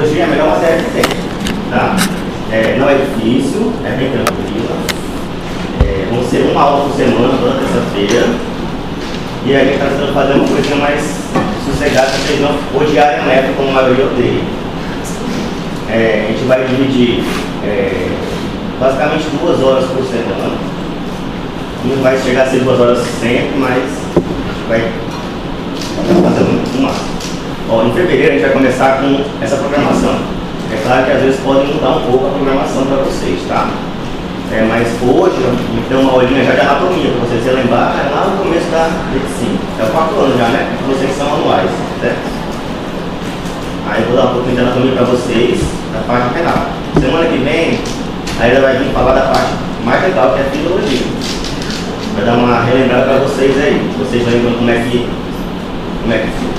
nefrologia é a melhor matéria que tem, tá? Não é difícil, é bem tranquila. Vão ser uma aula por semana, toda terça-feira. E a gente está tentando fazer uma coisinha mais sossegada, para vocês não odiarem a neve como a maioria odeia. A gente vai dividir basicamente 2 horas por semana. Não vai chegar a ser 2 horas sempre, mas vai fazer um máximo. Em fevereiro a gente vai começar com essa programação. É claro que às vezes pode mudar um pouco a programação para vocês, tá? Mas hoje tem uma olhinha já de anatomia, para vocês se lembrarem, lá no começo da medicina. É o 4º ano já, né? Vocês são anuais, certo? Aí eu vou dar um pouquinho de anatomia para vocês, da parte renal. Semana que vem, aí ela vai vir falar da parte mais legal, que é a fisiologia. Vai dar uma relembrada para vocês aí. Vocês lembram como é que fica.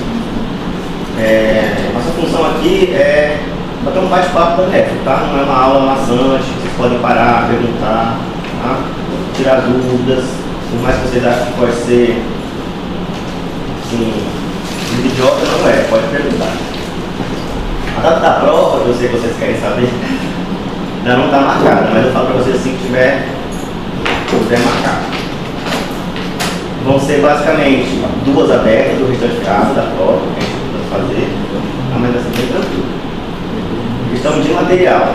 Nossa função aqui é bater um bate-papo da nefro, tá? Não é uma aula maçante, vocês podem parar, perguntar, tá? Tirar dúvidas, por mais que vocês achem que pode ser idiota, não é, pode perguntar. A data da prova, que eu sei que vocês querem saber, ainda não está marcada, mas eu falo para vocês assim que tiver marcado. Vão ser basicamente 2 abertas, do restante caso da prova, que a gente vai fazer, mas vai ser bem tranquilo. Questão de material.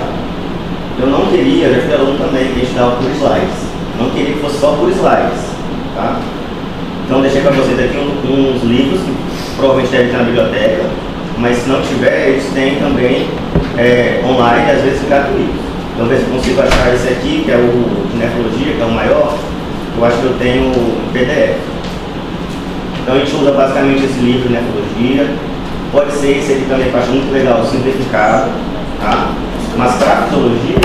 Eu não queria, já fui aluno também, que a gente dava por slides. Não queria que fosse só por slides, tá? Então deixei para vocês aqui uns livros que provavelmente devem ter na biblioteca, mas se não tiver, eles têm também online, às vezes gratuitos. Então ver se eu consigo achar esse aqui, que é o de nefrologia, que é o maior. Eu acho que eu tenho em PDF. Então a gente usa basicamente esse livro de nefrologia. Pode ser esse aqui também, que eu acho muito legal, simplificado, tá? Mas para fisiologia,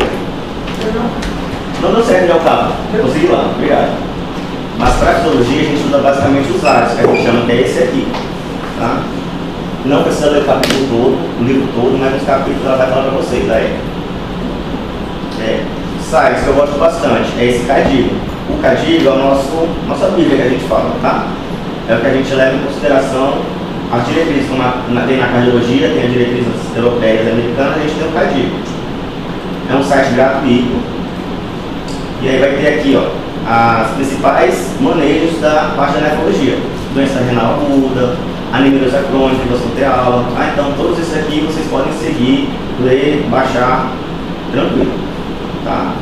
não deu certo já o cabo. Consegui lá, obrigado. Mas para fisiologia a gente usa basicamente os áreas, que a gente chama que é esse aqui, tá? Não precisa ler o capítulo todo, o livro todo, mas nos capítulos ela vai falar para vocês, aí. Sites que eu gosto bastante, é esse CADIGO. O CADIGO é a nossa bíblia que a gente fala, tá? É o que a gente leva em consideração as diretrizes, como tem na cardiologia, tem as diretrizes europeias e americanas, a gente tem o CADIGO. É um site gratuito. E aí vai ter aqui, as principais manejos da parte da nefrologia. Doença renal aguda, anemia crônica, que vocês vão ter aula. Então todos esses aqui vocês podem seguir, ler, baixar, tranquilo. Tá?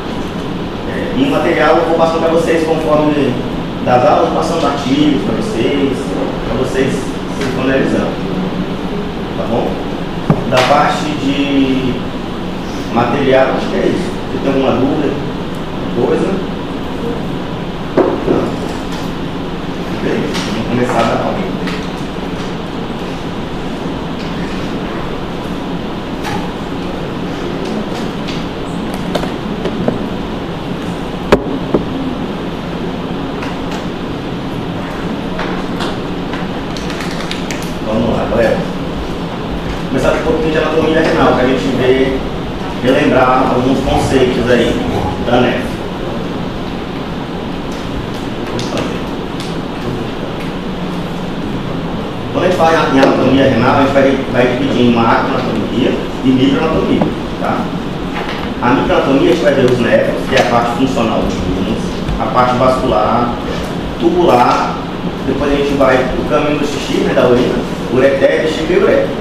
E o material eu vou passando para vocês conforme das aulas, passando artigos para vocês se familiarizando. Tá bom? Da parte de material, acho que é isso. Se tem alguma dúvida, coisa? Não. Beleza, vamos começar a dar aula. Começar com um pouquinho de anatomia renal, para a gente relembrar alguns conceitos aí da nefro. Quando a gente fala em anatomia renal, a gente vai dividir em macroanatomia e microanatomia, tá? A microanatomia a gente vai ver os néfros, que é a parte funcional dos rins, a parte vascular, tubular, depois a gente vai para o caminho do xixi, da urina, ureter, bexiga e uretra.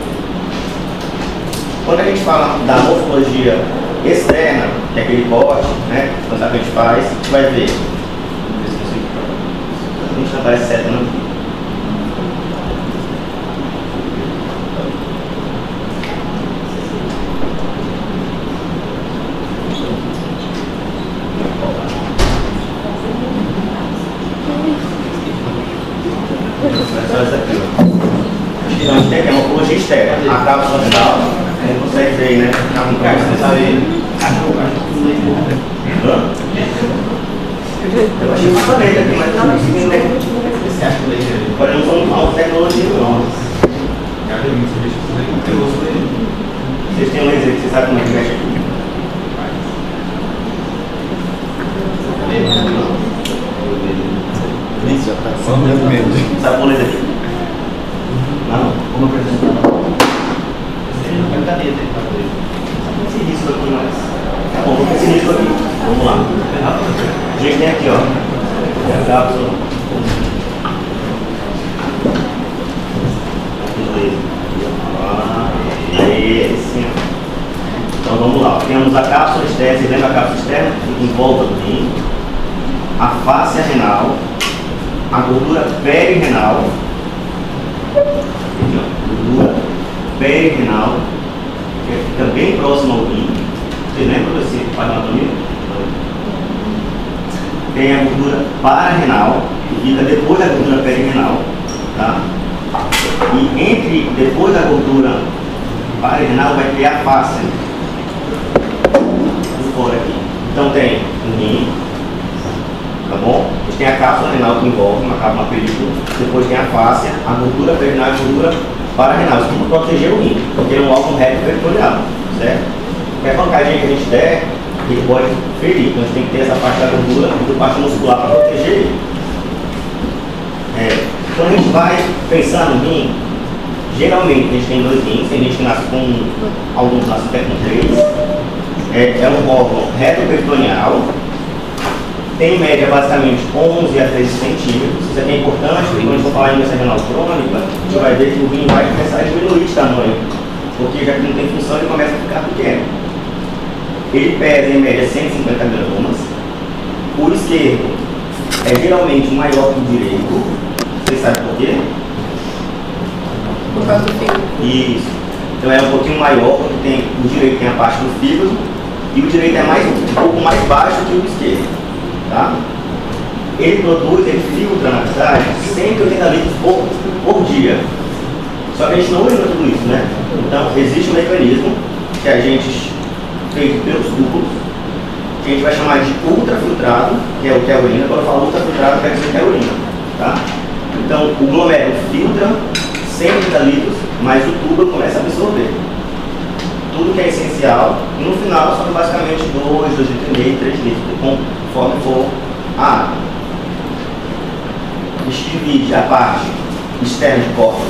Quando a gente fala da morfologia externa, que é aquele corte, né, que a gente faz, a gente vai ver. A gente não aparece seta, não? Só isso aqui, ó. A gente tem aqui a morfologia externa, a cápsula renal. Como vocês veem, né? Tá com caixa, você sabe? Eu achei uma planeta aqui, mas não conseguindo ler. Você acha que leite? Agora não são novas tecnologias, não. Vocês têm um laser aqui, vocês sabem como é que mexe aqui? Isso, tá só medo. Sabe o laser aqui? Não? Como apresentar? Caneta. Esse risco aqui, mas... Tá bom, vamos esse risco aqui. Vamos lá. A gente tem aqui, ó. A cápsula. Esse. Então vamos lá. Temos a cápsula externa, vocês lembram a cápsula externa? Fica em volta do rim. A fáscia renal. A gordura perirenal. Gordura perirenal, que fica bem próximo ao rim. Vocês lembram desse anatomia? Tem a gordura pararenal, que fica depois da gordura perirenal. Tá? E entre, depois da gordura pararenal, vai ter a fáscia. Por fora aqui. Então tem o rim, tá bom? A gente tem a cápsula renal que envolve, uma película. Depois tem a fáscia, a gordura perirenal e a gordura pararenal. Isso tudo proteger o rim, porque é um órgão reto-peritorial, certo? Qualquer pancadinha que a gente der, ele pode ferir. Então a gente tem que ter essa parte da gordura e da parte muscular para proteger ele. Quando a gente vai pensar no rim, geralmente a gente tem dois rins, tem gente que nasce com, alguns nascem até com três. É um órgão reto-peritoneal. Tem em média basicamente 11 a 13 centímetros. Isso aqui é importante, porque quando a gente for falar em doença renal crônica, a gente vai ver que o rim vai começar a diminuir de tamanho, porque já que não tem função, ele começa a ficar pequeno. Ele pesa em média 150 gramas. O esquerdo é geralmente maior que o direito. Vocês sabem por quê? Por causa do fígado. Isso. Então é um pouquinho maior, porque o direito tem a parte do fígado, e o direito é um pouco mais baixo que o esquerdo. Tá? Ele produz, ele filtra, na verdade, 180 litros por dia. Só que a gente não urina tudo isso, né? Então, existe um mecanismo que a gente, feito pelos tubos, que a gente vai chamar de ultrafiltrado, que é o que é a urina. Quando eu falo ultrafiltrado, quer dizer que é a urina. Tá? Então, o glomérulo filtra 180 litros, mas o tubo começa a absorver tudo que é essencial, e no final só basicamente 2 litros e meio, 3 litros, conforme for a água. A gente divide a parte externa de córtex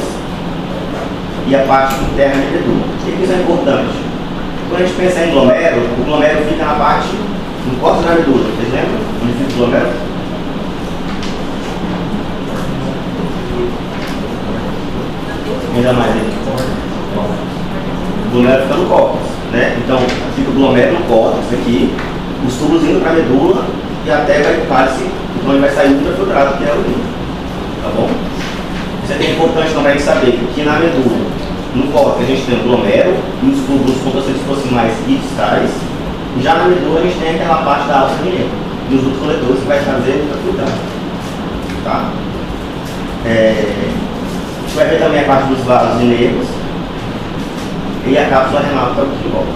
e a parte interna de medula. Por que isso é importante? Quando a gente pensa em glomérulo, o glomérulo fica na parte, no córtex da medula. Vocês lembram? Onde fica o glomérulo? Ainda mais aí. O glomérulo fica no córtex, né? Então fica o glomérulo no córtex aqui, os tubos indo para a medula e até vai para o então ele vai sair ultrafiltrado, que é a urina. Tá bom? Isso é importante também a gente saber que na medula, no córtex, a gente tem o glomérulo e os tubos com conduções proximais e distais. Já na medula a gente tem aquela parte da alça renal e os outros coletores que vai fazer ultrafiltrado. Tá? A gente vai ver também a parte dos vasos e nervos e a cápsula renal que é o que envolve.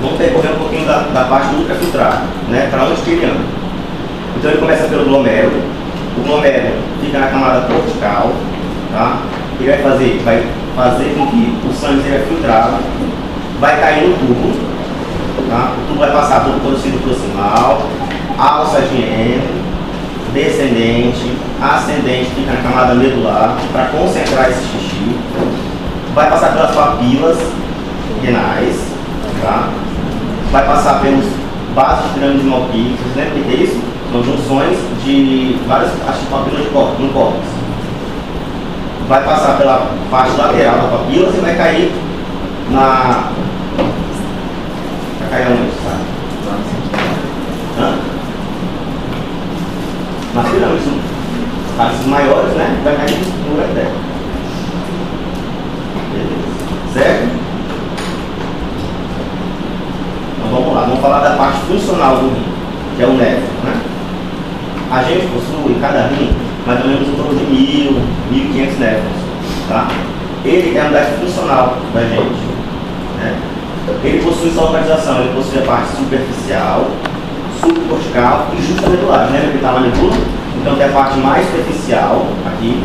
Vamos percorrer um pouquinho da parte do ultrafiltrado, né? Para onde que ele anda. Então ele começa pelo glomérulo. O glomérulo fica na camada cortical, tá? Ele vai fazer com que o sangue seja filtrado, vai cair no tubo, tá? O tubo vai passar pelo conducto proximal, alça de Henle, descendente, ascendente, fica na camada medular, para concentrar esse xixi. Vai passar pelas papilas renais, tá? Vai passar pelos vasos de pirâmide de Malpighi. Vocês lembram o que é isso? São junções de várias papilas no córtex. Vai passar pela parte lateral da papila e vai cair na... Vai cair onde, sabe? Hã? Nas pirâmides, as maiores, né? Vai cair no ureter. Certo? Então vamos lá, vamos falar da parte funcional do rim, que é o néfron, né? A gente possui, cada rim, mais ou menos em torno de 1.000, 1.500 néfrons, tá? Ele é a unidade funcional da gente, né? Ele possui sua localização, ele possui a parte superficial, subcortical e justamedular. Lembra que está na medula? Então tem a parte mais superficial, aqui.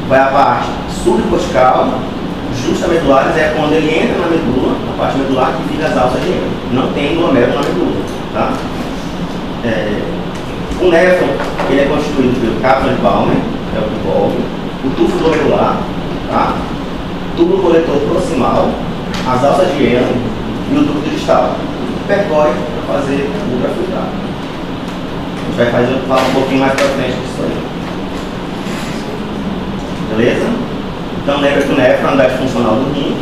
Vai a parte subcortical, justamedulares é quando ele entra na medula, na parte medular que fica as alças de Henle. Não tem glomérulo na medula, tá? O néfron, ele é constituído pelo cápsula de Bowman, que é o que envolve, o tufo glomerular, tá? tubo coletor proximal, as alças de heno e o ducto distal. Percorre para fazer ultrafiltrado. A gente vai falar um pouquinho mais para frente disso aí. Beleza? Então lembra que o néfron é a unidade funcional do rim.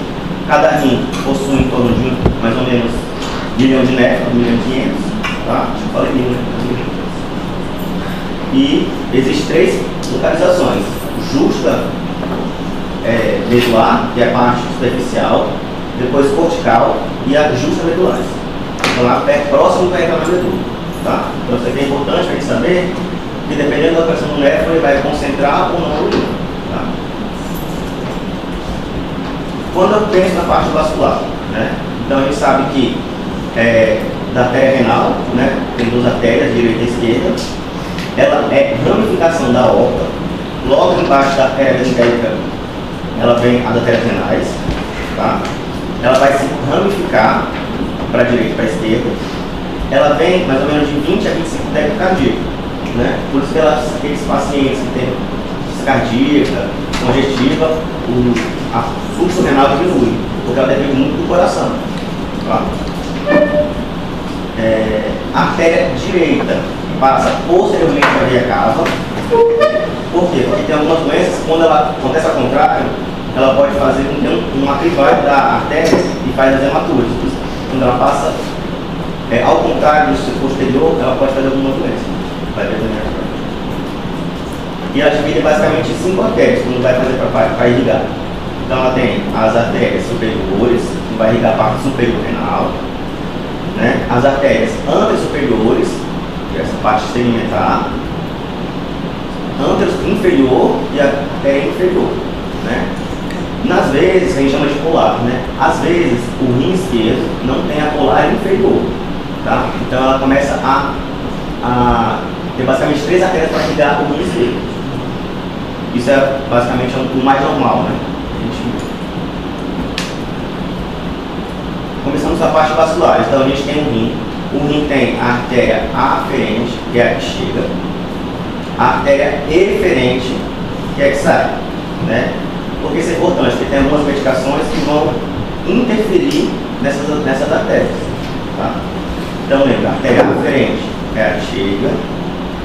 Cada rim possui em torno de mais ou menos 1 milhão de néfrons, 1 milhão e 500. Tá? Acho que eu falei mil, né? E existem 3 localizações: justa medular, que é a parte superficial, depois cortical e a justa medular. Então lá próximo para entrar na medula. Tá? Então isso aqui é importante para a gente saber que dependendo da localização do néfron ele vai concentrar ou não a urina. Tá? Quando eu penso na parte vascular, né? Então a gente sabe que da artéria renal, né? Tem 2 artérias, direita e esquerda. Ela é ramificação da aorta. Logo embaixo da artéria periférica, ela vem as artérias renais. Tá? Ela vai se ramificar para a direita e para a esquerda. Ela vem mais ou menos de 20 a 25 décimo cardíaco. Né? Por isso que aqueles pacientes que têm cardíaca, congestiva, o fluxo renal diminui, porque ela depende muito do coração. Tá? A artéria direita passa posteriormente à veia cava. Por quê? Porque tem algumas doenças, quando ela acontece ao contrário, ela pode fazer com que uma crivagem da artéria e faz as hematuras. Quando ela passa ao contrário do seu posterior, ela pode fazer alguma doença. Vai ver também. E ela divide basicamente em 5 artérias, quando vai fazer para irrigar. Então ela tem as artérias superiores, que vai irrigar a parte superior renal, né? As artérias antersuperiores, que é essa parte segmentar, inferior e a artéria inferior, né? Nas vezes, a gente chama de polar, né? Às vezes, o rim esquerdo não tem a polar inferior, tá? Então ela começa a ter basicamente 3 artérias para irrigar o rim esquerdo. Isso é basicamente o mais normal, né? Começamos com a parte vascular. Então a gente tem um rim. O rim tem a artéria aferente, que é a que chega, a artéria eferente, que é a que sai, né? Porque isso é importante, porque tem algumas medicações que vão interferir nessas artérias. Tá? Então lembra, a artéria aferente é a que chega,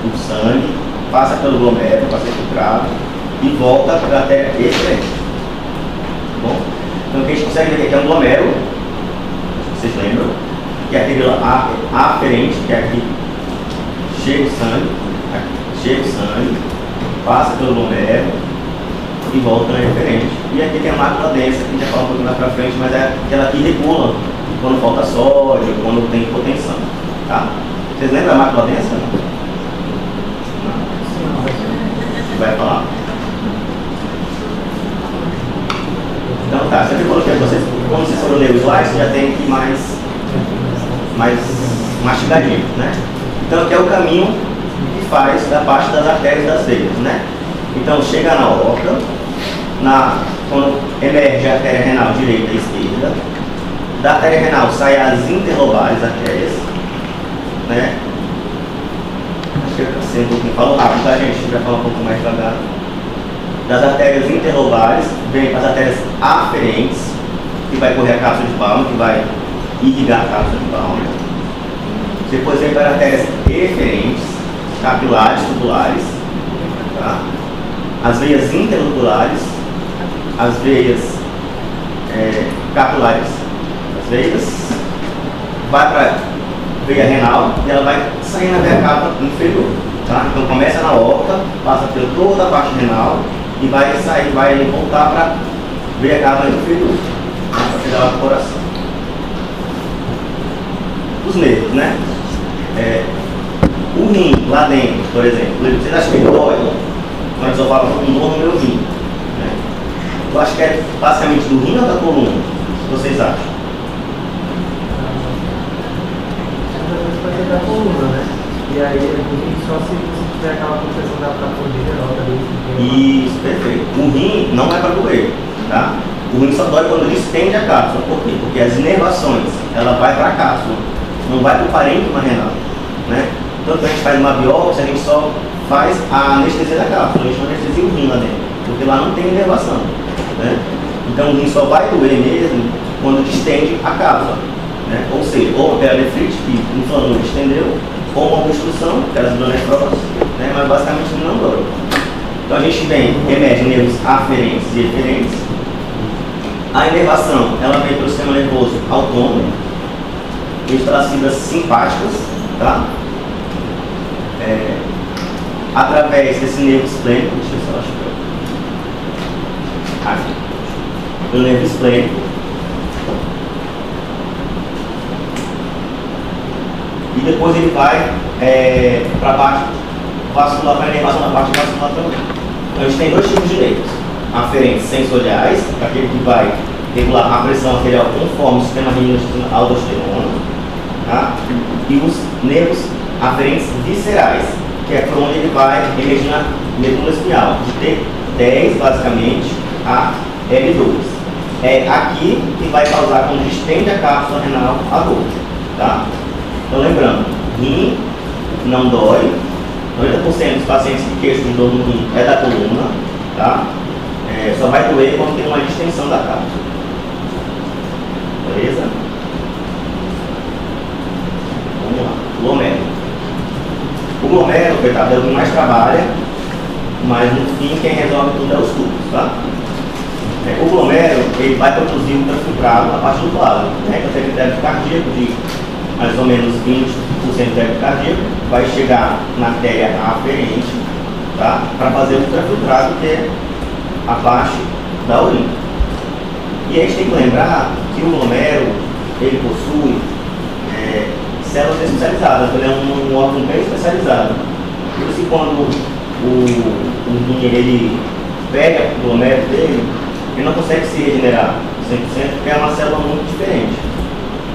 o sangue, passa pelo glomérulo para ser filtrado e volta para a artéria eferente. Tá bom? Então o que a gente consegue ver aqui é um glomérulo, vocês lembram, que é aquele aferente, que é aqui, chega o sangue, passa pelo glomérulo e volta na referente. E aqui tem a mácula densa, que a gente vai falar um pouquinho mais pra frente, mas é aquela que regula quando falta sódio, quando tem hipotensão. Tá? Vocês lembram da mácula densa? Não. Vai falar. Então tá, sempre coloquei vocês, quando vocês foram ler os slides, já tem aqui mais mastigadinho, né? Então aqui é o caminho que faz da parte das artérias das veias, né? Então chega na aorta, quando emerge a artéria renal direita e esquerda, da artéria renal sai as interlobais artérias, né? Acho que eu passei um pouquinho, falo rápido, tá gente? A gente vai falar um pouco mais devagar. Das artérias interlobais, vem as artérias aferentes, que vai correr a cápsula de Bowman, que vai irrigar a cápsula de Bowman. Depois vem para artérias eferentes, capilares, tubulares, tá? As veias interlobulares, as veias capilares, as veias, vai para a veia renal e ela vai sair na veia cava inferior. Tá? Então começa na aorta, passa por toda a parte renal e vai sair, vai voltar para a veia cava inferior, para chegar lá para o coração. Os nervos, né? O rim lá dentro, por exemplo, vocês acham que ele dói? Quando eu falo com dor no meu rim, né? Eu acho que é basicamente do rim ou da coluna? O que vocês acham? Pode ser da coluna, né? E aí o rim só se tiver aquela proteção da fratura geral também. Isso, perfeito. O rim não é para doer, tá? O rim só dói quando ele estende a cápsula. Por quê? Porque as inervações, ela vai para a cápsula, não vai para o parênquima renal, né? Então, quando a gente faz uma biópsia, a gente só faz a anestesia da cápsula, a gente não anestesia o rim lá dentro, porque lá não tem inervação, né? Então o rim só vai doer mesmo quando distende a cápsula, né? Ou seja, ou uma peritite que inflamou e distendeu, ou uma obstrução, que era a nefrose, né? Mas basicamente não dói. Então a gente emerge nervos aferentes e eferentes. A inervação, ela vem pelo sistema nervoso autônomo, vem pelas fibras simpáticas, tá? Através desse nervo esplênico, deixa eu só achar aqui, do nervo esplênico, e depois ele vai para a parte vascular, para a inervação da parte vascular também. Então a gente tem dois tipos de nervos: aferentes sensoriais, aquele que vai regular a pressão arterial conforme o sistema renino e aldosterona, tá? E os nervos aferentes viscerais, que é por onde ele vai emergir na medula espinhal, de T10 basicamente a L2. É aqui que vai causar, quando distende a cápsula renal, a dor, tá? Então lembrando, rim não dói, 90% dos pacientes que queixam de dor no rim é da coluna, tá? Só vai doer quando tem uma distensão da cápsula. Beleza? Vamos lá, glomérulo. O glomérulo, coitado, é o que mais trabalha, mas no fim quem resolve tudo é os tubos, tá? O glomérulo, ele vai produzir ultrafiltrado a partir do plasma, né? Que tem débito cardíaco de mais ou menos 20% de débito cardíaco, vai chegar na artéria aferente, tá? Para fazer o ultrafiltrado, que é a parte da urina. E a gente tem que lembrar que o glomérulo, ele possui células especializadas, ele é um órgão bem especializado. Por isso que quando o rim ele pega o glomérulo dele, ele não consegue se regenerar 100%, porque é uma célula muito diferente,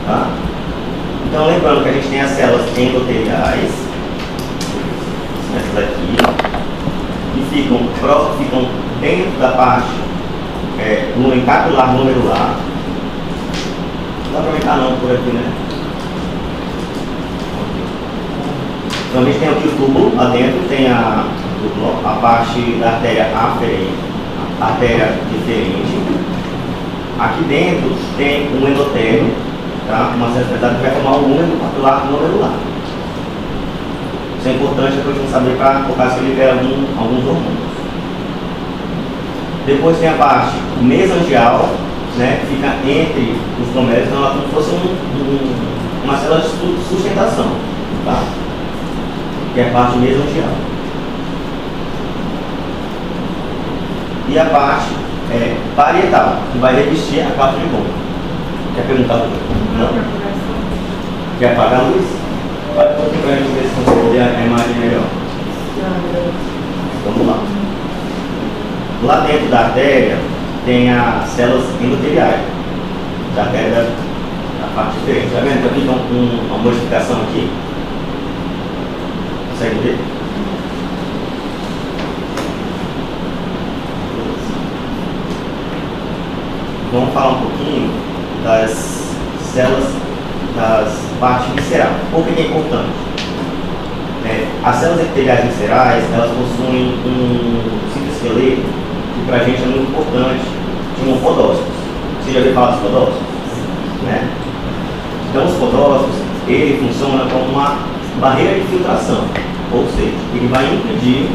tá? Então lembrando que a gente tem as células endoteliais, essas aqui, que ficam dentro da parte capilar glomerular. Não dá para aumentar não por aqui, né? Então a gente tem aqui o túbulo, lá dentro tem a parte da artéria aferente, a artéria deferente. Aqui dentro tem um endotélio, tá? Uma certa que vai formar um úmero capilar glomerular. Isso é importante para a gente saber para colocar se ele libera alguns hormônios. Depois tem a parte mesangial, né? Que fica entre os glomérulos, então ela como se fosse uma célula de sustentação, tá? Que é a parte mesangial. E a parte parietal, que vai revestir a cápsula de bomba. Quer perguntar alguma coisa? Não? Quer apagar a luz? Vai um pouquinho para a gente ver se você ver a imagem melhor. Vamos lá. Lá dentro da artéria tem as células endoteliais da artéria da parte diferente. Está vendo que aqui tem uma modificação aqui? Consegue ver? Vamos falar um pouquinho das células das partes viscerais. Por que é importante? As células epiteliais viscerais, elas possuem um citoesqueleto que para a gente é muito importante, chamam podócitos. Você já ouviu falar dos podócitos? Né? Então os podócitos, ele funciona como uma barreira de filtração, ou seja, ele vai impedir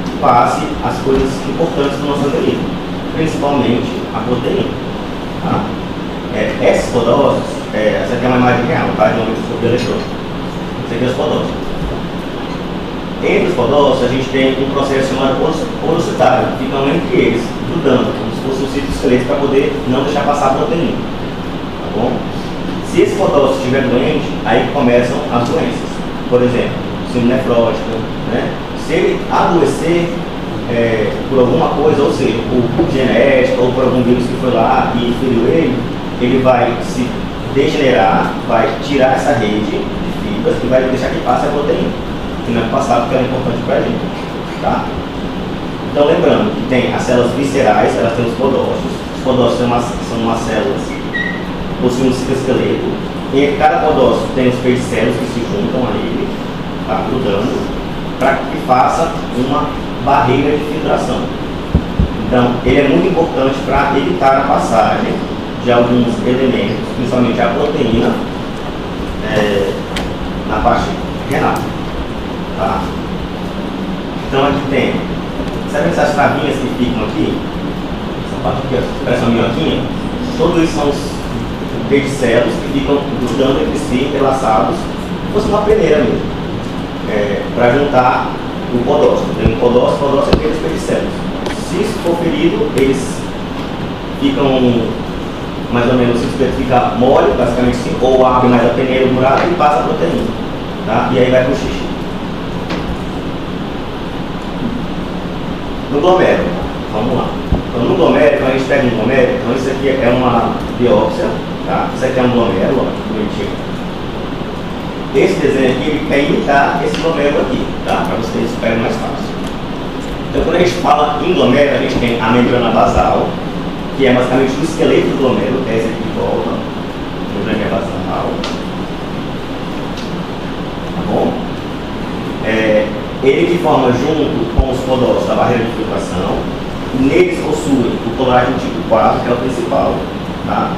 que passe as coisas importantes do nosso organismo, principalmente a proteína. Tá? Esses podócitos, essa aqui é uma imagem real, tá? De uma microscopia eletrônica. Esse aqui é os podócitos. Entre os podócitos a gente tem um processo chamado porocitário, que ficam entre eles, grudando, como se fosse um citoesqueleto para poder não deixar passar a proteína. Tá bom? Se esse podócito estiver doente, aí começam as doenças. Por exemplo, síndrome nefrótica, né? Se ele adoecer por alguma coisa, ou seja, por genética ou por algum vírus que foi lá e feriu ele vai se degenerar, vai tirar essa rede de fibras e vai deixar que passe a proteína, que não é passado porque ela é importante para a gente, tá? Então lembrando que tem as células viscerais, elas têm os podócitos. Os podócitos são umas células que possuem um citoesqueleto, e em cada podócito tem os peicelos que se juntam a ele, tá? Grudando, para que faça uma barreira de filtração. Então, ele é muito importante para evitar a passagem de alguns elementos, principalmente a proteína, na parte renal. Tá? Então, aqui tem, sabe essas travinhas que ficam aqui? Essa parte aqui, ó, parece uma minhoquinha. Todos isso são os pedicelos que ficam grudando entre si, entrelaçados, como se fosse uma peneira mesmo, para juntar o podócito. Tem um podócito é aqueles pedicelos. Se isso for ferido, eles ficam mais ou menos, se fica mole, basicamente assim, ou abre mais a peneira, o buraco e passa a proteína. Tá? E aí vai para o xixi. No glomérulo, vamos lá. Então, no glomérulo, a gente pega um glomérulo, então isso aqui é uma biópsia, tá? Isso aqui é um glomérulo, ó, bonitinho. Esse desenho aqui, ele quer imitar esse glomérulo aqui, tá? Para vocês pegarem mais fácil. Então, quando a gente fala em glomérulo, a gente tem a membrana basal, que é basicamente o esqueleto do glomérulo, que é esse aqui de volta, membrana basal. Tá bom? Ele que forma junto com os podócitos da barreira de filtração. Neles possui o colágeno tipo 4, que é o principal. Tá?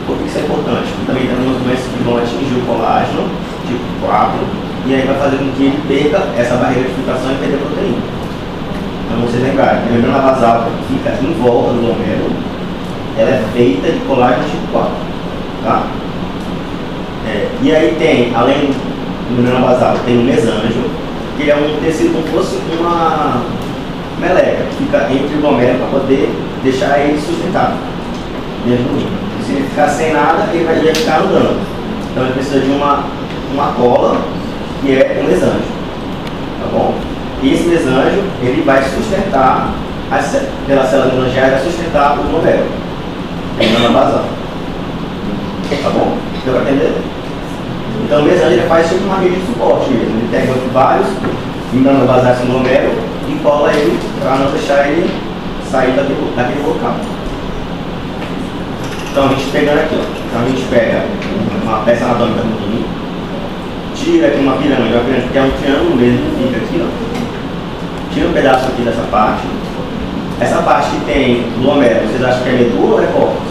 Por que isso é importante? Porque também tem algumas doenças que vão atingir o colágeno tipo 4 e aí vai fazer com que ele perca essa barreira de filtração e perca a proteína. Então, vocês lembrarem, a membrana basal que fica em volta do glomérulo, ela é feita de colágeno tipo 4. Tá? E aí tem, além do membrana basal, tem o mesângio, que é um tecido como se fosse uma meleca, que fica entre o glomérulo para poder deixar ele sustentável dentro do rim. Se ele ficar sem nada, ele vai ficar andando. Então ele precisa de uma cola, que é o mesângio. Tá bom? E esse mesângio, ele vai sustentar, pela célula melangial, vai sustentar o glomérulo, a membrana basal. Tá bom? Deu para entender? Então o mesângio ele faz tipo uma rede de suporte mesmo. Ele pega vários membranas basais no glomérulo e cola ele para não deixar ele sair daquele local. Então a gente pegando aqui, ó. Então a gente pega uma peça anatômica do rim, tira aqui uma pirâmide, que é um triângulo mesmo que fica aqui, ó. Tira um pedaço aqui dessa parte. Essa parte que tem glomérulo, vocês acham que é medula ou é córtex?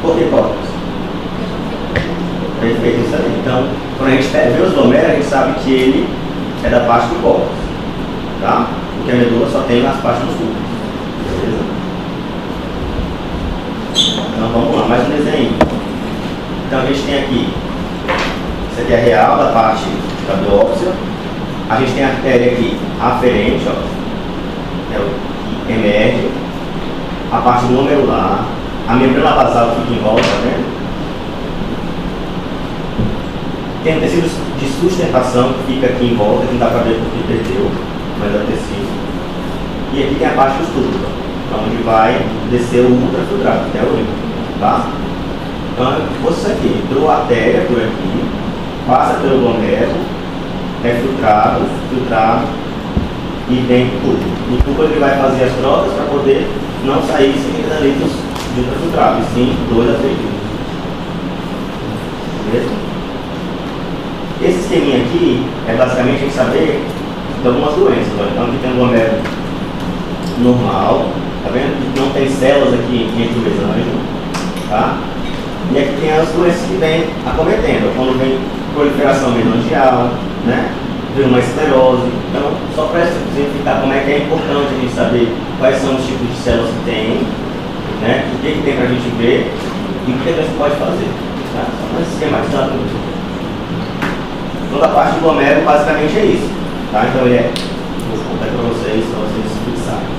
Por que córtex? Perfeito, isso aí. Então, quando a gente vê os glomérulos, a gente sabe que ele é da parte do córtex. Tá? Porque a medula só tem as partes dos túbulos. Beleza? Então vamos lá, mais um desenho. Então a gente tem aqui, isso aqui é real da parte da biópsia. A gente tem a artéria aqui aferente, ó, é o que emerge, a parte glomerular, a membrana basal fica em volta, tá vendo? Tem um tecido de sustentação que fica aqui em volta, que não dá para ver porque perdeu, mas é o tecido. E aqui tem a parte dos túbulos, onde vai descer o ultrafiltrado, que é o urina, tá? Então, se fosse isso aqui, entrou a artéria por aqui, passa pelo glomérulo, é filtrado e vem pro tubo. No tubo ele vai fazer as trocas para poder não sair 50 litros de ultrafiltrado, e sim 2 a 3 litros. Beleza? Esse esqueminha aqui é basicamente a gente saber de algumas doenças. Ó. Então aqui tem um glomérulo normal, tá vendo? Que não tem células aqui entre o mesângio, tá? E aqui tem as doenças que vêm acometendo, quando vem proliferação mesangial, né? Vem uma esclerose. Então, só para exemplificar como é que é importante a gente saber quais são os tipos de células que tem, né? O que tem para a gente ver e o que a gente pode fazer. Tá? Só para esquematizar tudo. Toda a parte do glomérulo basicamente é isso. Tá? Então ele vou contar para vocês fixarem.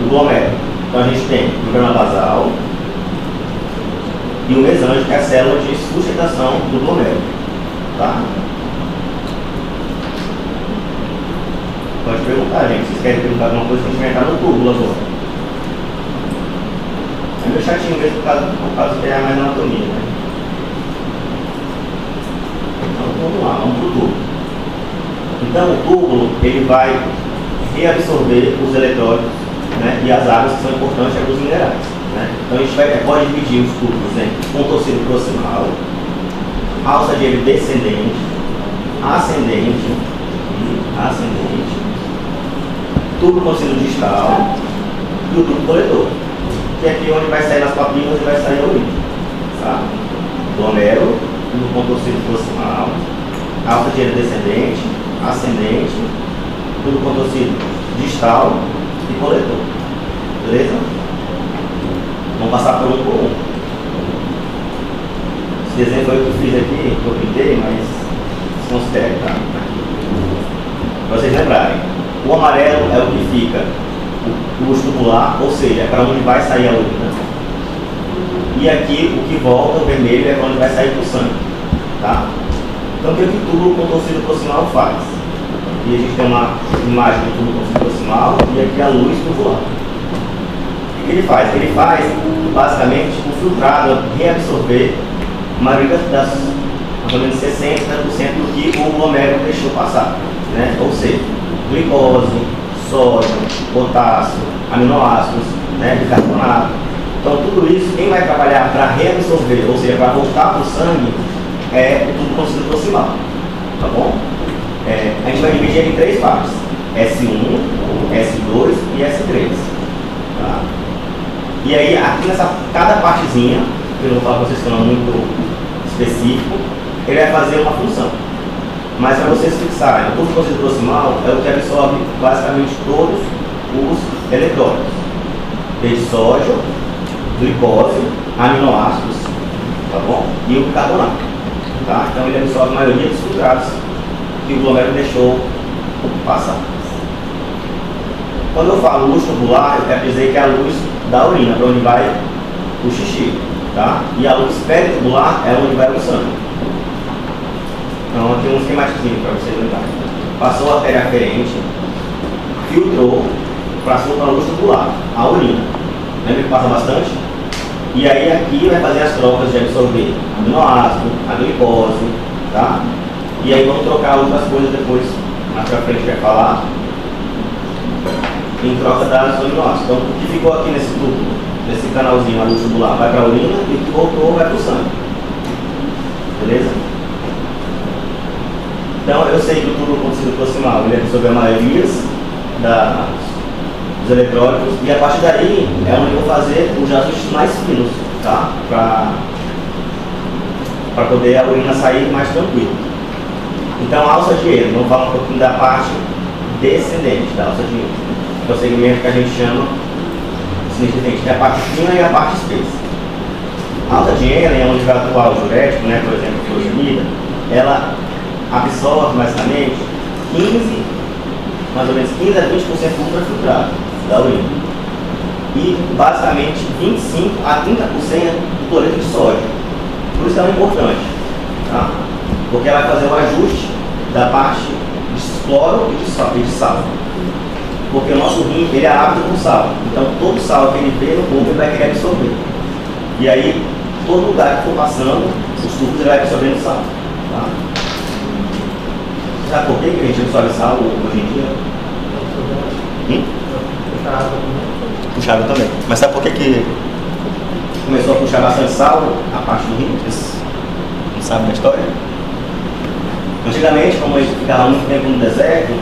O glomérulo. Então a gente tem o membrana basal e o mesângio, que é a célula de sustentação do glomérulo. Tá? Pode perguntar, gente. Vocês querem perguntar alguma coisa que a gente vai entrar no túbulo agora. É meio chatinho mesmo por causa que é mais anatomia, né? Então vamos lá, vamos para o túbulo. Então o túbulo ele vai reabsorver os eletrólitos, né, e as águas que são importantes para os minerais. Né? Então a gente pode dividir os túbulos em contorcido proximal, alça de descendente, ascendente, tubo conduzido distal e o tubo coletor, que é aqui onde vai sair nas papilas e vai sair a urina, tá? Glomero, tubo conduzido proximal, alça direita descendente, ascendente, tubo conduzido distal e coletor, beleza? Vamos passar por um. Esse desenho foi o que eu fiz aqui, que eu pintei, mas se considere, tá? Para vocês lembrarem, o amarelo é o que fica o luxo tubular, ou seja, é para onde vai sair a urina. E aqui o que volta, o vermelho, é para onde vai sair o sangue, tá? Então o que o tubo contorcido proximal faz? E a gente tem uma imagem do tubo contorcido proximal e aqui a luz tubular. O que ele faz? Ele faz, basicamente, o filtrado reabsorver a maioria das, mais ou menos 60% do que o glomérulo deixou passar, né? Ou seja, glicose, sódio, potássio, aminoácidos, né? Bicarbonato. Então tudo isso, quem vai trabalhar para reabsorver, ou seja, para voltar para o sangue, é o tubo conduzido proximal, tá bom? A gente vai dividir em 3 partes, S1, S2 e S3, tá? E aí, aqui cada partezinha, que eu vou falar para vocês que não é muito específico, ele vai fazer uma função. Mas para vocês fixarem, o tubo conduzido proximal é o que absorve basicamente todos os eletrólitos, desde sódio, glicose, aminoácidos, tá bom? E o bicarbonato, tá? Então ele absorve a maioria dos filtrados que o glomérulo deixou passar. Quando eu falo luz tubular, eu quero dizer que é a luz da urina, para onde vai o xixi, tá? E a luz peritubular é onde vai o sangue. Então aqui um esquematiquinho para vocês lembrarem. Passou a artéria aferente, filtrou, passou para a luz tubular, a urina. Lembra que passa bastante? E aí aqui vai fazer as trocas de absorver aminoácido, a glicose, tá? E aí vamos trocar outras coisas depois, mais pra frente vai falar, em troca das aminoácidos. Então o que ficou aqui nesse tubo, nesse canalzinho, a luz tubular, vai para a urina e o que voltou vai para o sangue. Beleza? Então eu sei que o tubo conduzido proximal ele absorve a maioria dos eletrólitos e a partir daí é onde eu vou fazer os ajustes mais finos, tá? Para poder a urina sair mais tranquilo. Então a alça de Ehrlich, vamos falar um pouquinho da parte descendente da alça de Ehrlich, que é o segmento que a gente chama descendente, que é a parte fina e a parte espessa. A alça de Ehrlich é onde vai atuar o diurético, né, por exemplo, a furosemida, ela absorve basicamente mais ou menos 15 a 20% ultrafiltrado da urina. E basicamente 25 a 30% do cloreto de sódio. Por isso ela é importante, tá? Porque ela vai fazer o ajuste da parte de cloro e de sal. Porque o nosso rim ele é ávido com sal. Então todo sal que ele vê no corpo ele vai querer absorver. E aí todo lugar que for passando, os tubos ele vai absorvendo sal, tá? Sabe por que a gente absorve sal hoje em dia? Puxava também. Mas sabe por que começou a puxar bastante sal a parte do rim? Vocês não sabem da história? Antigamente, como a gente ficava muito tempo no deserto,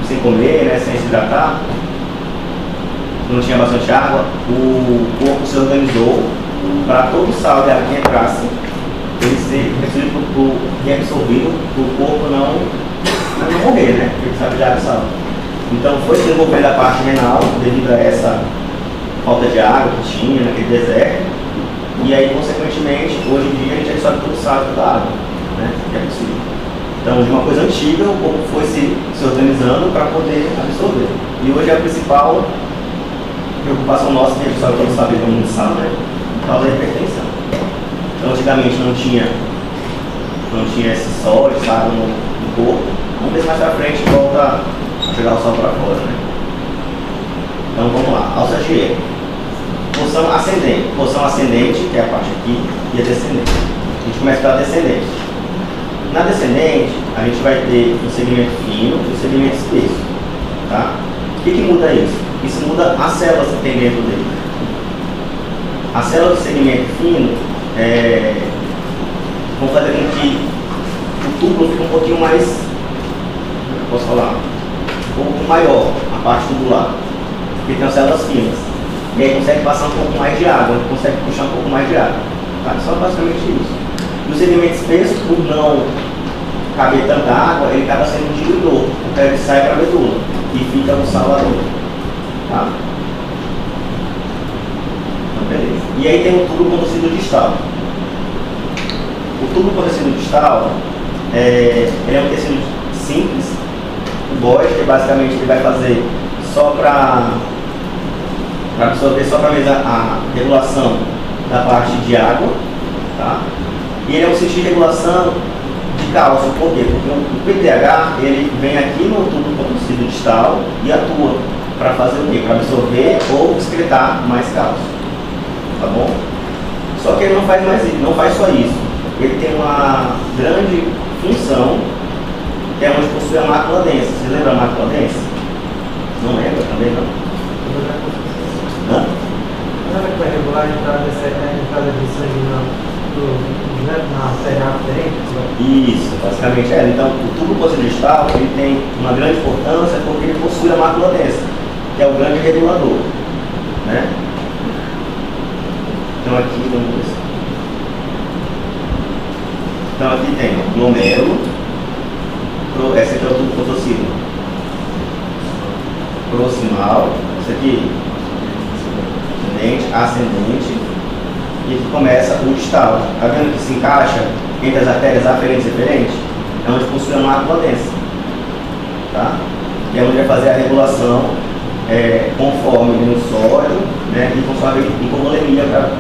sem comer, né, sem se hidratar, não tinha bastante água, o corpo se organizou para todo o sal de água que entrasse, ele ser reabsorvido, para o corpo não morrer, né? Porque sabe de água e sal. Então foi desenvolvendo a parte renal devido a essa falta de água que tinha naquele deserto. E aí, consequentemente, hoje em dia a gente absorve todo o sal da água, né? Que é possível. Então, de uma coisa antiga, o corpo foi se organizando para poder absorver. E hoje a principal preocupação nossa, que a gente sabe que sabe como sal, né? Por causa da hipertensão. Então, antigamente não tinha esse sódio, sabe, no corpo. Vamos ver mais pra frente volta a jogar o sal para fora, né? Então vamos lá, alça de Ehrlich. Porção ascendente, que é a parte aqui, e a descendente. A gente começa pela descendente. Na descendente, a gente vai ter um segmento fino e um segmento espesso, tá? O que muda isso? Isso muda as células que tem dentro dele. As células do segmento fino vão fazer com que o túbulo fica um pouquinho mais, posso falar, um pouco maior, a parte tubular, porque tem as células finas. E aí consegue passar um pouco mais de água, consegue puxar um pouco mais de água. Tá? Só basicamente isso. E os sedimentos espessos, por não caber tanta água, ele acaba sendo um diluidor. Então ele sai para a medula e fica no salvador. Tá? Então, beleza. E aí tem o tubo com tecido distal. O tubo com tecido distal ele é um tecido simples, boide, que basicamente ele vai fazer só para absorver só para a regulação da parte de água, tá? E ele é um sistema de regulação de cálcio. Por quê? Porque o PTH ele vem aqui no tubo com tecido distal e atua para fazer o quê? Para absorver ou excretar mais cálcio, tá bom? Só que ele não faz mais isso, não faz só isso. Ele tem uma grande função, que é onde possui a mácula densa. Você lembra a mácula densa? Não lembra também não? Não é que vai regular a entrada de sangue na artéria aferente? Isso, basicamente é. Então, o tubo possidistal ele tem uma grande importância porque ele possui a mácula densa, que é o grande regulador, né? Então, aqui, vamos ver. Então, aqui tem o glomérulo, esse aqui é o tubo fotossíleo proximal, esse aqui ascendente, e aqui começa o distal. Está vendo que se encaixa entre as artérias aferentes e referentes? É onde possui a mácula densa, tá? E é onde vai fazer a regulação conforme o sódio, né? E conforme a hipovolemia, para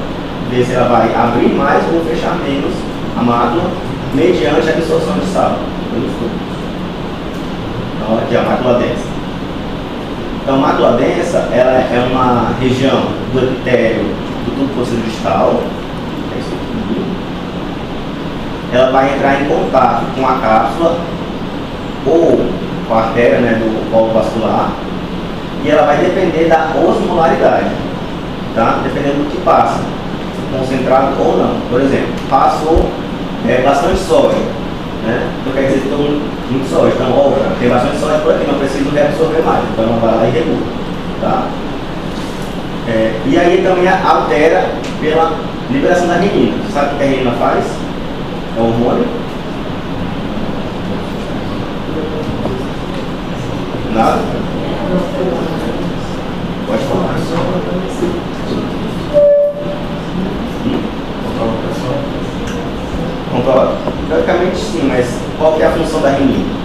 ver se ela vai abrir mais ou fechar menos a mácula mediante a absorção de sal pelos tubos. Então aqui a mácula densa. Então, a mácula densa ela é uma região do epitélio do tubo posterior distal. É isso aqui. Ela vai entrar em contato com a cápsula ou com a artéria, né, do colo vascular, e ela vai depender da osmolaridade, tá? Dependendo do que passa, concentrado ou não. Por exemplo, passou bastante sódio, né? Então quer dizer que estou muito sódio. Então, opa, tem bastante sódio por aqui, não preciso reabsorver mais. Então ela vai lá e regula, tá? E aí também altera pela liberação da renina. Você sabe o que a renina faz? É um hormônio? Nada? Pode falar. Controla? Teoricamente sim, mas qual que é a função da renina?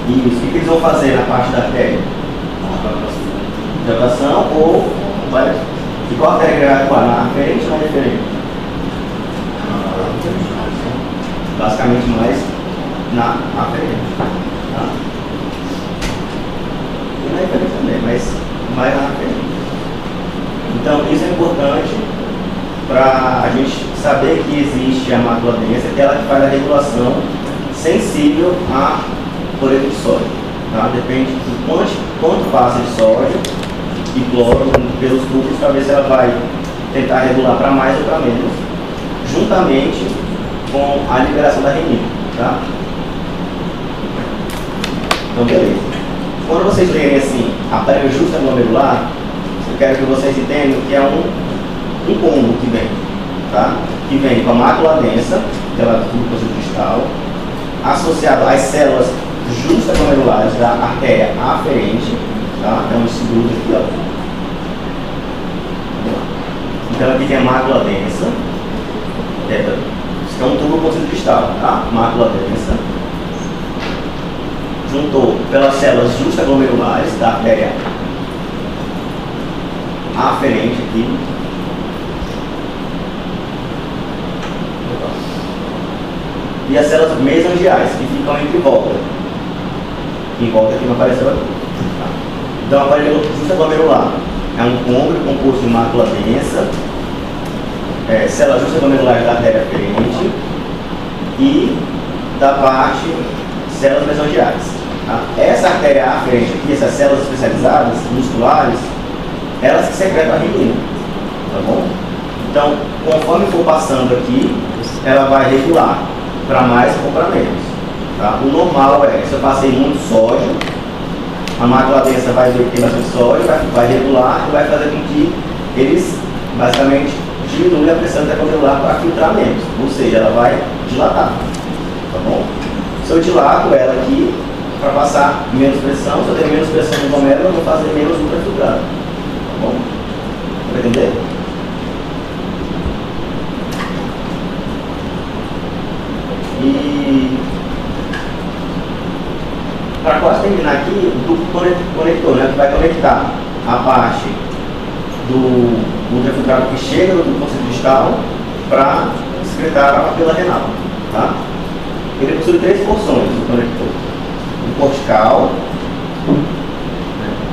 Isso, o que eles vão fazer na parte da artéria? Dilatação ou vai. E qual artéria que vai atuar? Na aferente ou na referente? Basicamente mais na aferente. Tá? E na referente também, mas mais na aferente. Então, isso é importante para a gente saber que existe a mácula densa, que ela faz a regulação sensível a cloreto de sódio. Tá? Depende do quanto passa de sódio e cloro pelos tubos, para ver se ela vai tentar regular para mais ou para menos, juntamente com a liberação da renina. Tá? Então, beleza. Quando vocês lerem assim, aparelho justa-glomerular, eu quero que vocês entendam que é um combo que vem, tá? Que vem com a mácula densa, que ela é tubo posterior distal, associado às células justa-glomerulares da artéria aferente, tá? Então, esse grupo aqui, ó. Então, aqui tem a mácula densa, isso é um tubo posterior distal, tá? Mácula densa, juntou pelas células justa-glomerulares da artéria aferente aqui. E as células mesangiais, que ficam entre volta. Em volta aqui não apareceu aqui. Tá? Então, o aparelho justa-glomerular é um cômbio composto de mácula densa, células justa-glomerulares da artéria aferente e da parte células mesangiais. Tá? Essa artéria aferente aqui, essas células especializadas, musculares, elas que secretam a renina, tá bom? Então, conforme for passando aqui, ela vai regular para mais ou para menos. Tá? O normal é, se eu passei muito sódio, a mácula densa vai ver que tem bastante sódio, vai regular e vai fazer com que eles, basicamente, diminuem a pressão intracapilar para filtrar menos. Ou seja, ela vai dilatar. Tá bom? Se eu dilato ela aqui, para passar menos pressão, se eu tenho menos pressão no glomérulo, eu vou fazer menos ultrafiltrado. Tá bom? Vai entender? E para quase terminar aqui, o duplo conector, né, que vai conectar a parte do ultrafiltrado que chega no ducto distal para secretar a papila renal. Tá? Ele possui 3 porções do conector: o cortical,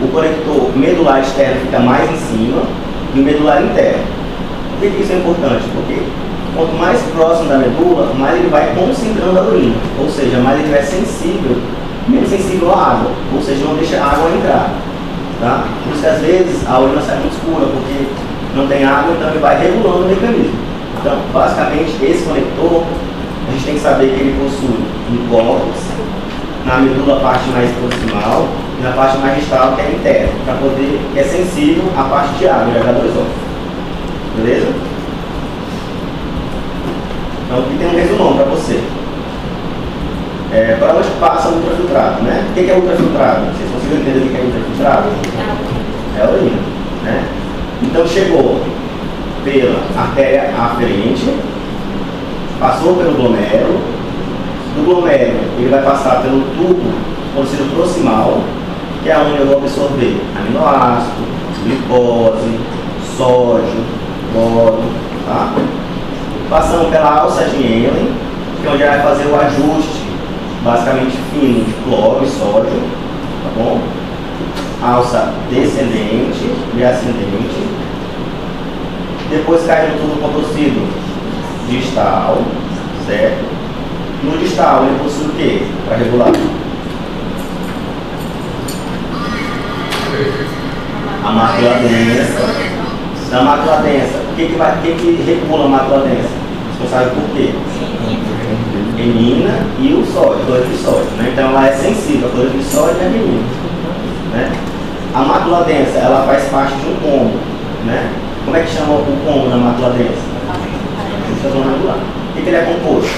o conector medular externo fica mais em cima e o medular interno. Por que isso é importante? Porque quanto mais próximo da medula, mais ele vai concentrando a urina, ou seja, mais ele é sensível, menos sensível à água, ou seja, não deixa a água entrar. Tá? Por isso que às vezes a urina sai muito escura, porque não tem água, então ele vai regulando o mecanismo. Então, basicamente, esse conector, a gente tem que saber que ele possui um córtex, na medula a parte mais proximal e na parte mais distal, que é interna, para poder, que é sensível à parte de água, de H2O. Beleza? Então aqui tem um resumão para você. Para onde passa o ultrafiltrado, né? O que é ultrafiltrado? Vocês conseguem entender o que é ultrafiltrado? É a urina, né? Então chegou pela artéria aferente, passou pelo glomérulo, do glomérulo ele vai passar pelo tubo conhecido proximal, que é onde eu vou absorver aminoácido, glicose, sódio, boro, tá? Passando pela alça de Henle, que é onde ela vai fazer o ajuste basicamente fino de cloro e sódio, tá bom? Alça descendente e ascendente. Depois cai no tubo contorcido distal, certo? No distal ele possui o quê? Para regular a mácula densa. Da mácula densa, o que regula a mácula densa? Você sabe por quê? Renina e o sódio, cloreto de sódio, né? Então ela é sensível a cloreto de sódio e a renina, né? A mácula densa, ela faz parte de um combo, né? Como é que chama o combo da mácula densa? A zona angular. O que ele é composto?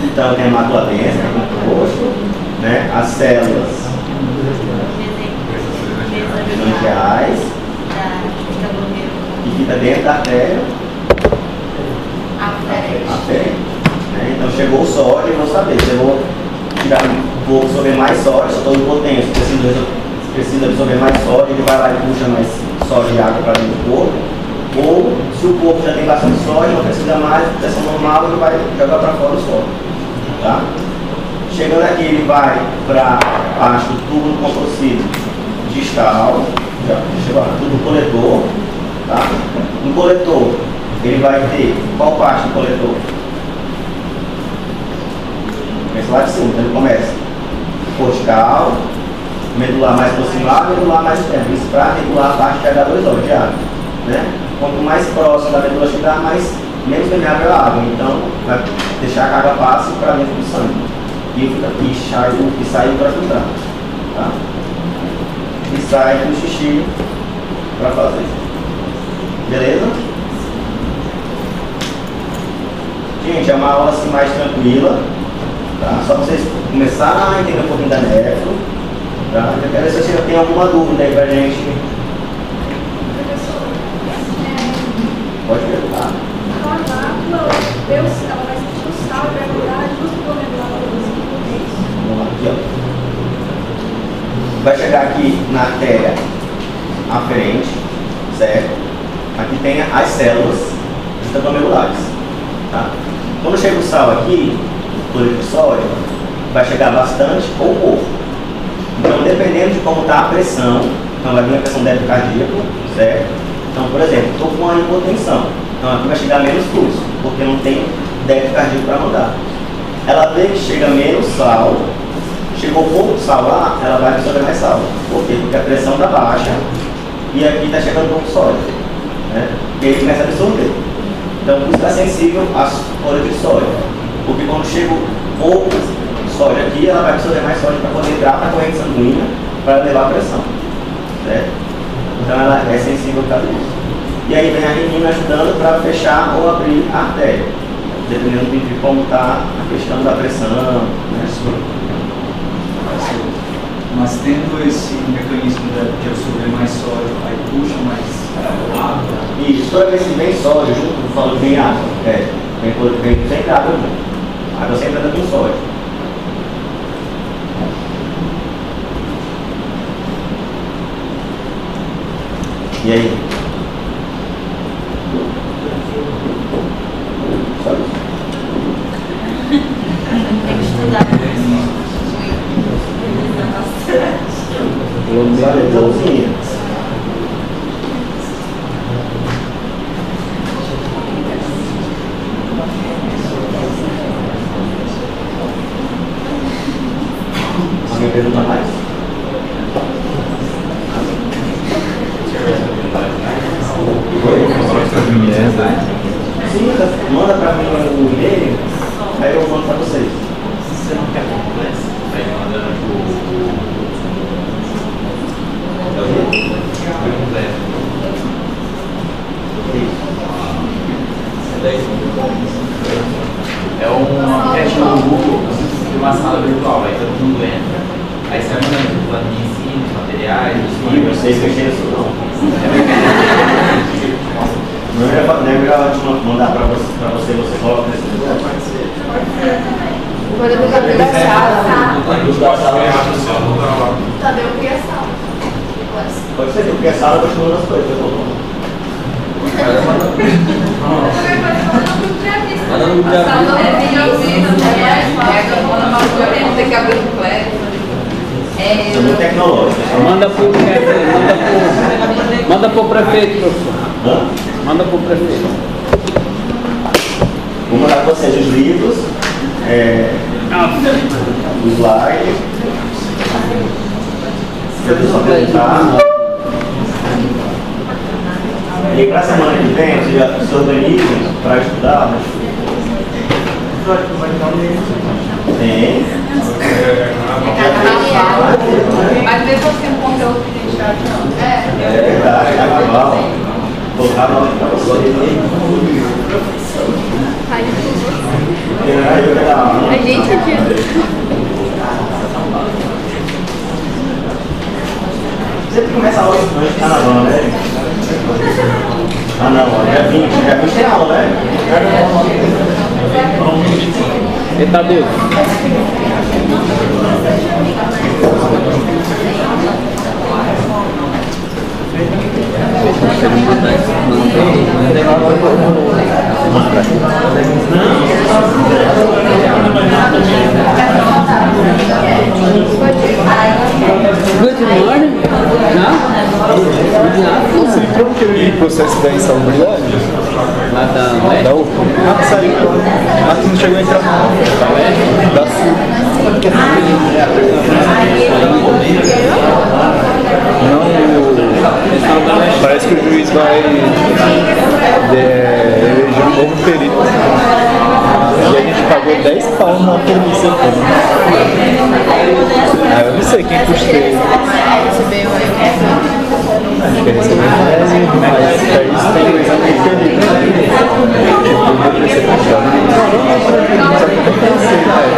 Então tem a mácula densa, que é composto, né? As células mesangiais, que fica dentro da artéria aferente, né? Então chegou o sódio, vamos saber, se eu vou tirar vou absorver mais sódio, se eu estou hipotenso, precisa absorver mais sódio, ele vai lá e puxa mais sódio e água para dentro do corpo, ou se o corpo já tem bastante sódio, não precisa mais, pressão normal, ele vai jogar para fora o sódio, tá? Chegando aqui, ele vai para a parte do tubo contorcido distal, já chegou lá, tubo coletor, tá? No coletor, ele vai ter qual parte do coletor? Começa lá de cima, então ele começa cortical, medular mais proximal e medular mais externo. Isso para regular a parte de H2O, de água, né? Quanto mais próximo da medula chegar, menos permeável a água. Então, vai deixar que a água passe para dentro do sangue. E sai para filtrar, tá? E sai do xixi para fazer. Beleza? Gente, é uma aula assim mais tranquila, tá? Só para vocês começarem a entender um pouquinho da nefro, tá? Eu quero ver se você tem alguma dúvida aí pra gente. Pode perguntar. A mácula, ela vai sentir o sal e vai mudar justo por Vamos lá, aqui, ó. Vai chegar aqui na artéria aferente, certo? Aqui tem as células extraglomerulares, tá? Quando chega o sal aqui, o cloreto de sódio, vai chegar bastante ou pouco. Então, dependendo de como está a pressão, então vai vir a pressão débito cardíaco, certo? Então, por exemplo, estou com uma hipotensão, então aqui vai chegar menos fluxo, porque não tem débito cardíaco para mandar. Ela vê que chega menos sal, chegou pouco de sal lá, ela vai absorver mais sal. Por quê? Porque a pressão está baixa e aqui está chegando pouco sódio, né? E aí começa a absorver. Então, por isso está sensível às cloreto de sódio. Porque quando chega pouco sódio aqui, ela vai absorver mais sódio para poder entrar na corrente sanguínea para levar a pressão, certo? Então, ela é sensível por causa disso. E aí vem a renina ajudando para fechar ou abrir a artéria, dependendo de como está a questão da pressão, né? Mas tendo esse mecanismo de absorver mais sódio, aí puxa mais água. Isso, toda vez que vem sódio junto, falo que vem água. Vem sempre água junto. A água sempre anda com sódio. E aí? Só isso. Tem que estudar. Sim. Alguém pergunta mais? Sim, manda para mim o e-mail, aí eu mando para vocês. Você não quer complexo? Aí manda é uma enquete no Google de uma sala virtual, aí todo mundo entra, aí você manda um plano de ensino, materiais, livros. Vocês mexem nisso não. Não é melhor mandar para você coloca nesse lugar? Quando eu vou abrir a sala. Tadeu cria sala. Pode ser, porque a sala eu estou mandando as coisas. Manda no grupo de amigos. Tem que abrir o completo. São muito tecnológicos. Manda pro prefeito, professor. Hã? Manda pro prefeito. Vou mandar para vocês os livros, os slides, para eles apresentar. E para a semana que vem, vocês já se organizem para estudar. Tem. Mas mesmo assim, o conteúdo que a gente acha, não. É verdade, carnaval. Colocar nome para vocês. A gente aqui. Sempre começa a aula antes do carnaval, né? Ah não, dia 20 tem aula, né? Ele tá doido. Good morning. Você entrou naquele processo da insalubridade? Lá da UERJ? Da UFO? Ah, saiu. Ah, tu não chegou a entrar não. Da Sul. Não, parece que o juiz vai eleger um novo perito. E a gente pagou 10 pau na permissão. Ah, eu não sei quem custei. Acho que recebeu mais, mas para isso tem o exame de perito. Tipo, eu vou precisar. Só que eu não pensei, cara.